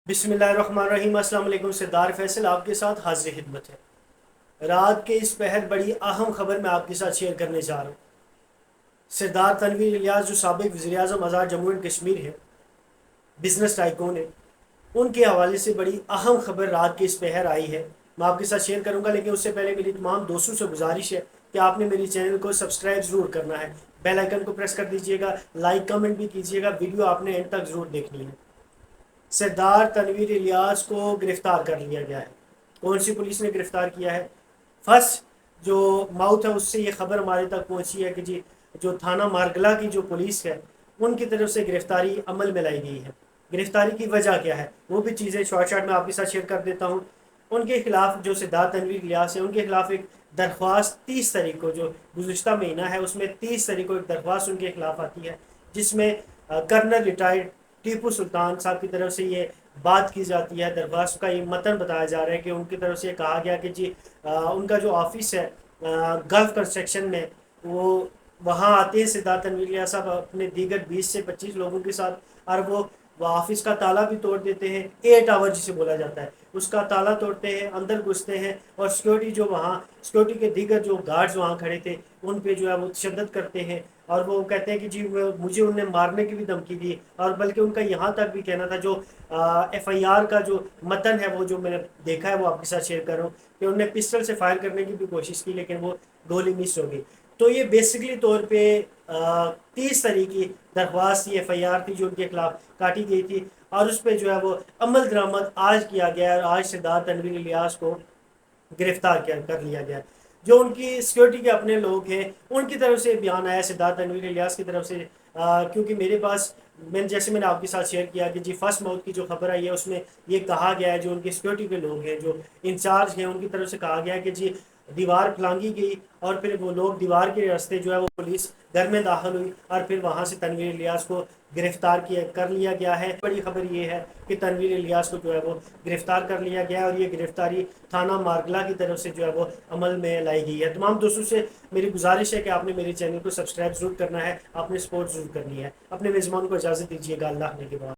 بسم اللہ الرحمن الرحیم۔ السلام علیکم۔ سردار فیصل آپ کے ساتھ حاضر خدمت ہے۔ رات کے اس پہر بڑی اہم خبر میں آپ کے ساتھ شیئر کرنے جا رہا ہوں۔ سردار تنویر الیاس جو سابق وزیر اعظم آزاد جموں اینڈ کشمیر ہے، بزنس ٹائکون ہے، ان کے حوالے سے بڑی اہم خبر رات کے اس پہر آئی ہے، میں آپ کے ساتھ شیئر کروں گا۔ لیکن اس سے پہلے میری تمام دوستوں سے گزارش ہے کہ آپ نے میری چینل کو سبسکرائب ضرور کرنا ہے، بیل آئیکن کو پریس کر دیجئے گا، لائک کمنٹ بھی کیجئے گا، ویڈیو آپ نے اینڈ تک ضرور دیکھنی ہے۔ سردار تنویر الیاس کو گرفتار کر لیا گیا ہے۔ کون سی پولیس نے گرفتار کیا ہے؟ فرسٹ جو ماؤتھ ہے اس سے یہ خبر ہمارے تک پہنچی ہے کہ جی جو تھانہ مارگلہ کی جو پولیس ہے ان کی طرف سے گرفتاری عمل میں لائی گئی ہے۔ گرفتاری کی وجہ کیا ہے وہ بھی چیزیں شارٹ میں آپ کے ساتھ شیئر کر دیتا ہوں۔ ان کے خلاف جو سردار تنویر الیاس ہے ان کے خلاف ایک درخواست 30 تاریخ کو، جو گزشتہ مہینہ ہے اس میں 30 تاریخ کو ایک درخواست ان کے خلاف آتی ہے، جس میں کرنل ریٹائرڈ ٹیپو سلطان صاحب کی طرف سے یہ بات کی جاتی ہے۔ درخواست کا یہ متن بتایا جا رہا ہے کہ ان کی طرف سے یہ کہا گیا کہ جی ان کا جو آفس ہے گلف کنسٹرکشن میں، وہ وہاں آتے ہیں سردار تنویر الیاس صاحب اپنے دیگر 20 سے 25 لوگوں کے ساتھ، اور وہ آفس کا تالا بھی توڑ دیتے ہیں، 8 آور جسے بولا جاتا ہے، اس کا تالا توڑتے ہیں، اندر گھستے ہیں، اور سیکورٹی جو وہاں سیکورٹی کے دیگر جو گارڈز وہاں کھڑے تھے ان پہ جو ہے وہ تشدد کرتے ہیں، اور وہ کہتے ہیں کہ جی مجھے انہیں مارنے کی بھی دھمکی دی، اور بلکہ ان کا یہاں تک بھی کہنا تھا، جو ایف آئی آر کا جو متن ہے وہ جو میں نے دیکھا ہے وہ آپ کے ساتھ شیئر کر رہا ہوں، کہ انہوں نے پسٹل سے فائر کرنے کی بھی کوشش کی لیکن وہ گولی مس ہو گئی۔ تو یہ بیسکلی طور پہ 30 تاریخ کی درخواست ایف آئی آر تھی جو ان کے خلاف کاٹی گئی تھی، اور اس پہ جو ہے وہ عمل درآمد آج کیا گیا ہے، اور آج سردار تنویر الیاس کو گرفتار کر لیا گیا۔ جو ان کی سیکورٹی کے اپنے لوگ ہیں ان کی طرف سے بیان آیا سردار تنویر الیاس کی طرف سے، کیونکہ میرے پاس جیسے میں نے آپ کے ساتھ شیئر کیا کہ جی فرسٹ ماؤتھ کی جو خبر آئی ہے اس میں یہ کہا گیا ہے، جو ان کی سیکورٹی کے لوگ ہیں جو انچارج ہیں ان کی طرف سے کہا گیا کہ جی دیوار پھلانگی گئی، اور پھر وہ لوگ دیوار کے راستے جو ہے وہ پولیس گھر میں داخل ہوئی، اور پھر وہاں سے تنویر الیاس کو گرفتار کر لیا گیا ہے۔ بڑی خبر یہ ہے کہ تنویر الیاس کو جو ہے وہ گرفتار کر لیا گیا ہے، اور یہ گرفتاری تھانہ مارگلہ کی طرف سے جو ہے وہ عمل میں لائی گئی ہے۔ تمام دوستوں سے میری گزارش ہے کہ آپ نے میرے چینل کو سبسکرائب ضرور کرنا ہے، آپ نے سپورٹ ضرور کرنی ہے۔ اپنے میزبان کو اجازت دیجیے گا، اللہ نے کے بعد۔